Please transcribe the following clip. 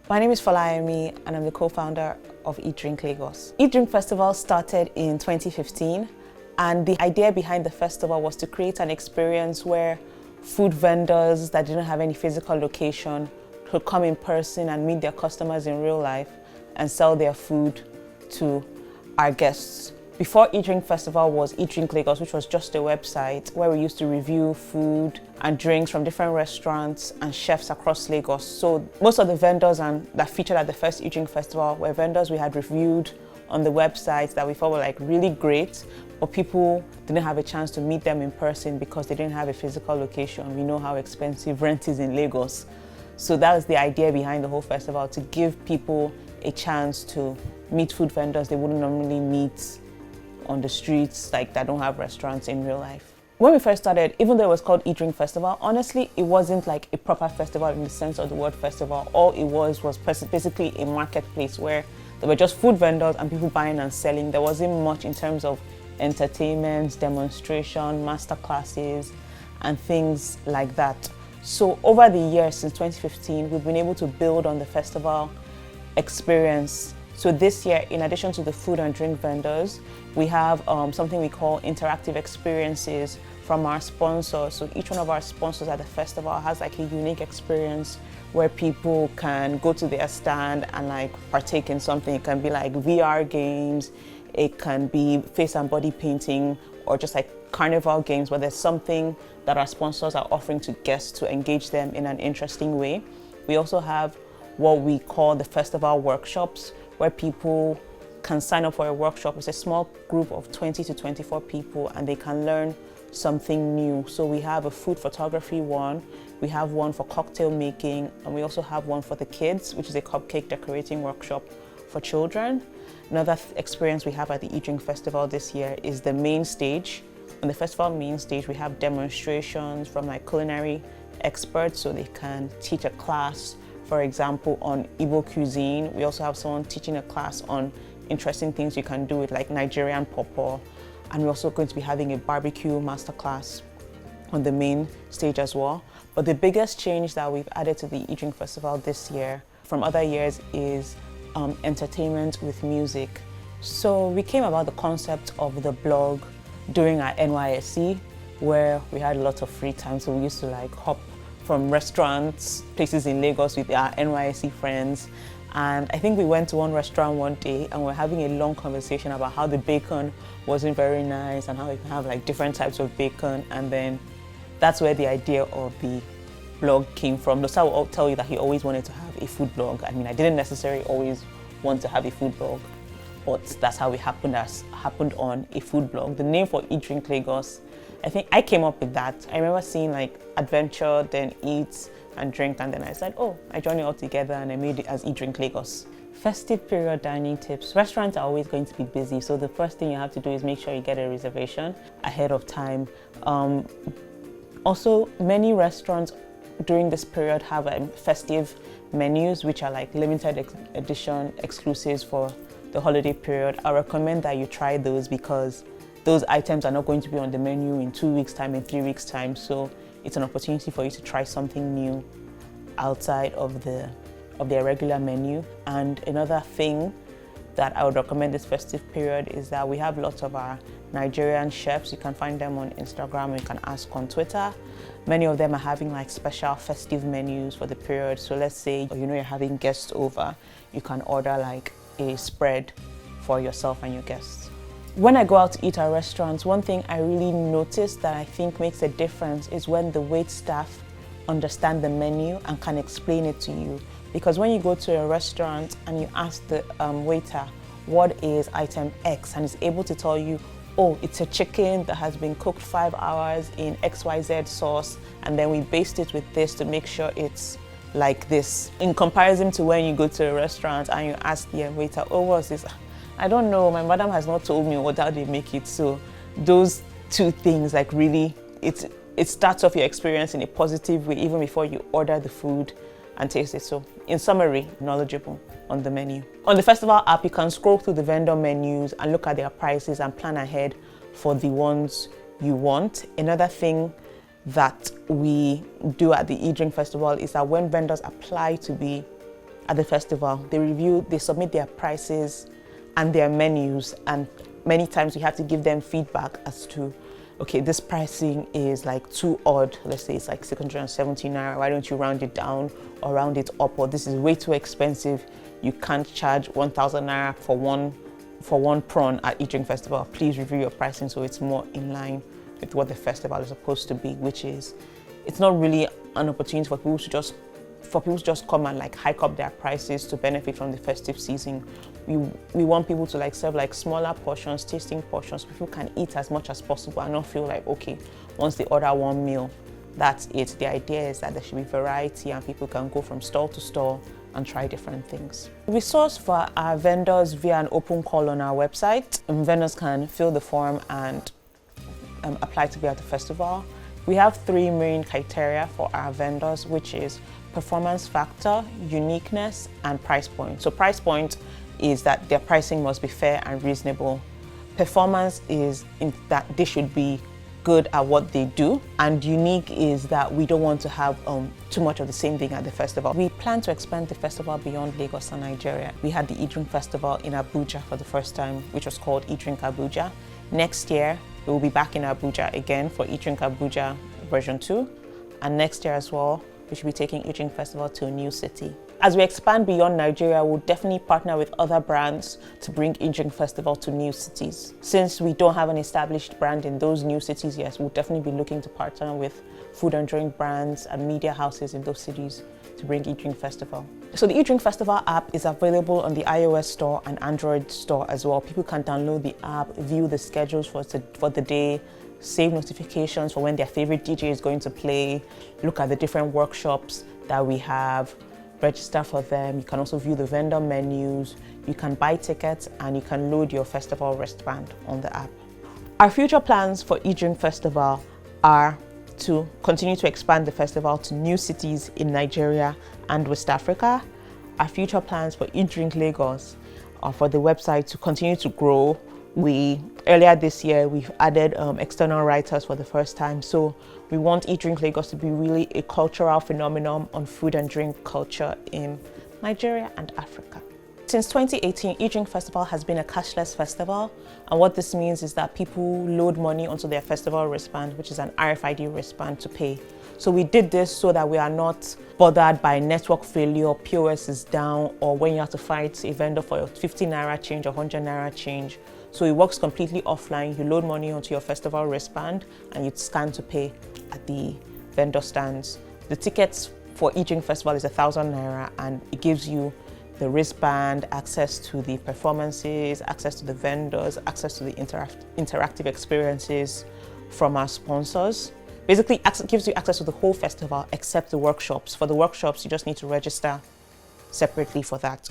My name is Folayemi and I'm the co-founder of EatDrink Lagos. EatDrink Festival started in 2015 and the idea behind the festival was to create an experience where food vendors that didn't have any physical location could come in person and meet their customers in real life and sell their food to our guests. Before EatDrink Festival was EatDrink Lagos, which was just a website where we used to review food and drinks from different restaurants and chefs across Lagos. So most of the vendors that featured at the first EatDrink Festival were vendors we had reviewed on the website that we thought were really great, but people didn't have a chance to meet them in person because they didn't have a physical location. We know how expensive rent is in Lagos. So that was the idea behind the whole festival, to give people a chance to meet food vendors they wouldn't normally meet on the streets, that don't have restaurants in real life. When we first started, even though it was called EatDrink Festival, honestly, it wasn't like a proper festival in the sense of the word festival. All it was basically a marketplace where there were just food vendors and people buying and selling. There wasn't much in terms of entertainment, demonstration, master classes, and things like that. So over the years, since 2015, we've been able to build on the festival experience. So this year, in addition to the food and drink vendors, we have something we call interactive experiences from our sponsors. So each one of our sponsors at the festival has a unique experience where people can go to their stand and partake in something. It can be VR games, it can be face and body painting, or just carnival games where there's something that our sponsors are offering to guests to engage them in an interesting way. We also have what we call the festival workshops, where people can sign up for a workshop. It's a small group of 20 to 24 people and they can learn something new. So we have a food photography one, we have one for cocktail making, and we also have one for the kids, which is a cupcake decorating workshop for children. Another experience we have at the EatDrink Festival this year is the main stage. On the festival main stage, we have demonstrations from culinary experts, so they can teach a class, for example, on Igbo cuisine. We also have someone teaching a class on interesting things you can do with Nigerian pawpaw. And we're also going to be having a barbecue masterclass on the main stage as well. But the biggest change that we've added to the EatDrink Festival this year from other years is entertainment with music. So we came about the concept of the blog during our NYSC, where we had a lot of free time. So we used to hop from restaurants, places in Lagos with our NYSC friends. And I think we went to one restaurant one day and we're having a long conversation about how the bacon wasn't very nice and how you can have different types of bacon. And then that's where the idea of the blog came from. Losa will tell you that he always wanted to have a food blog. I mean, I didn't necessarily always want to have a food blog, but that's how it happened on a food blog. The name for EatDrink Lagos, I think I came up with that. I remember seeing adventure, then eat and drink, and then I said, oh, I joined it all together and I made it as EatDrink Lagos. Festive period dining tips. Restaurants are always going to be busy, so the first thing you have to do is make sure you get a reservation ahead of time. Also, many restaurants during this period have festive menus, which are limited edition exclusives for the holiday period. I recommend that you try those because those items are not going to be on the menu in 2 weeks' time, in 3 weeks' time. So it's an opportunity for you to try something new outside of their regular menu. And another thing that I would recommend this festive period is that we have lots of our Nigerian chefs. You can find them on Instagram, you can ask on Twitter. Many of them are having special festive menus for the period. So let's say you're having guests over, you can order a spread for yourself and your guests. When I go out to eat at restaurants, one thing I really notice that I think makes a difference is when the wait staff understand the menu and can explain it to you. Because when you go to a restaurant and you ask the waiter, what is item X, and is able to tell you, oh, it's a chicken that has been cooked 5 hours in XYZ sauce, and then we baste it with this to make sure it's like this. In comparison to when you go to a restaurant and you ask the waiter, oh, what's this? I don't know, my madam has not told me how they make it. So those two things really, it starts off your experience in a positive way even before you order the food and taste it. So in summary, knowledgeable on the menu. On the festival app, you can scroll through the vendor menus and look at their prices and plan ahead for the ones you want. Another thing that we do at the EatDrink Festival is that when vendors apply to be at the festival. They submit their prices and their menus, and many times we have to give them feedback as to, okay, this pricing is like too odd. Let's say it's like 670 naira. Why don't you round it down or round it up? Or this is way too expensive. You can't charge 1,000 naira for one prawn at EatDrink Festival. Please review your pricing so it's more in line with what the festival is supposed to be, which is, it's not really an opportunity for people to just come and like hike up their prices to benefit from the festive season. We want people to like serve like smaller portions, tasting portions. People can eat as much as possible and not feel like, okay, once they order one meal, that's it. The idea is that there should be variety and people can go from stall to stall and try different things. We source for our vendors via an open call on our website. Vendors can fill the form and apply to be at the festival. We have 3 main criteria for our vendors, which is performance factor, uniqueness, and price point. So price point is that their pricing must be fair and reasonable. Performance is in that they should be good at what they do, and unique is that we don't want to have too much of the same thing at the festival. We plan to expand the festival beyond Lagos and Nigeria. We had the EatDrink Festival in Abuja for the first time, which was called EatDrink Abuja. Next year, we will be back in Abuja again for EatDrink Abuja version 2, and next year as well, we should be taking EatDrink Festival to a new city. As we expand beyond Nigeria, we'll definitely partner with other brands to bring EatDrink Festival to new cities. Since we don't have an established brand in those new cities yet, we'll definitely be looking to partner with food and drink brands and media houses in those cities to bring EatDrink Festival. So the EatDrink Festival app is available on the iOS store and Android store as well. People can download the app, view the schedules for the day, save notifications for when their favorite DJ is going to play, look at the different workshops that we have, register for them. You can also view the vendor menus, you can buy tickets, and you can load your festival wristband on the app. Our future plans for EatDrink Festival are to continue to expand the festival to new cities in Nigeria and West Africa. Our future plans for EatDrink Lagos are for the website to continue to grow. Earlier this year, we've added external writers for the first time. So we want EatDrink Lagos to be really a cultural phenomenon on food and drink culture in Nigeria and Africa. Since 2018, EatDrink Festival has been a cashless festival. And what this means is that people load money onto their festival wristband, which is an RFID wristband, to pay. So we did this so that we are not bothered by network failure, POS is down, or when you have to fight a vendor for your 50 naira change or 100 naira change. So it works completely offline. You load money onto your festival wristband and you scan to pay at the vendor stands. The tickets for EatDrink Festival is 1,000 naira, and it gives you the wristband, access to the performances, access to the vendors, access to the interactive experiences from our sponsors. Basically, it gives you access to the whole festival except the workshops. For the workshops, you just need to register separately for that.